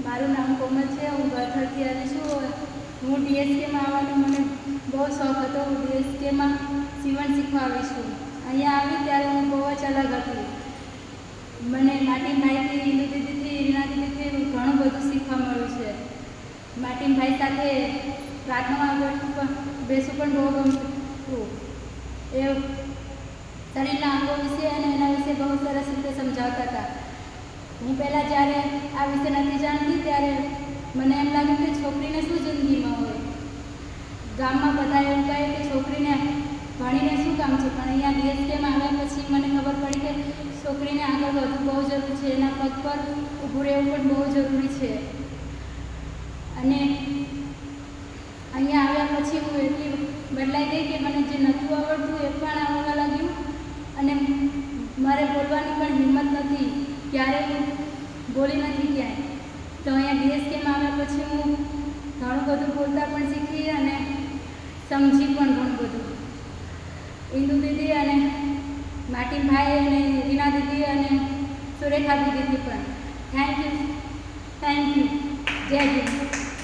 મારું નામ કોમલ છે. હું ગળથળથી આવી છું. હું ડીએસકેમાં આવવાનો મને બહુ શોખ હતો. હું ડીએસકેમાં સીવણ શીખવા આવી છું. અહીંયા આવી ત્યારે હું બહુ જ અલગ હતી. મને માટીભાઈથી, હિન્દુ દીદીથી, રીના દીદીથી ઘણું બધું શીખવા મળ્યું છે. માટીભાઈ સાથે પ્રાર્થનામાં બેસવું પણ બહુ ગમતું. એ શરીરના અંગો વિશે અને એના વિશે બહુ સરસ રીતે સમજાવતા હતા. હું પહેલાં જ્યારે આ વિશે નથી જાણતી ત્યારે મને એમ લાગ્યું કે છોકરીને શું જિંદગીમાં હોય. ગામમાં બધા એવું કહે કે છોકરીને ભણીને શું કામ છે, પણ અહીંયા ડીએસકેમાં આવ્યા પછી મને ખબર પડી કે છોકરીને આગળ વધવું બહુ જરૂરી છે. એના પગ પર ઊભું રહેવું પણ બહુ જરૂરી છે. અને અહીંયા આવ્યા પછી હું એટલી બદલાઈ ગઈ કે મને જે નહોતું આવડતું એ પણ આવડવા લાગ્યું. અને મારે બોલવાની પણ હિંમત નથી, ક્યારે હું બોલી નથી ક્યાંય. તો અહીંયા ડીએસકેમાં આવ્યા પછી હું ઘણું બધું બોલતા પણ શીખી અને સમજી પણ ઘણું બધું. હિન્દુ દીદી અને માટીભાઈ અને રીના દીદી અને સુરેખા દીદીથી પણ થેન્ક યુ. જય હિન્દ.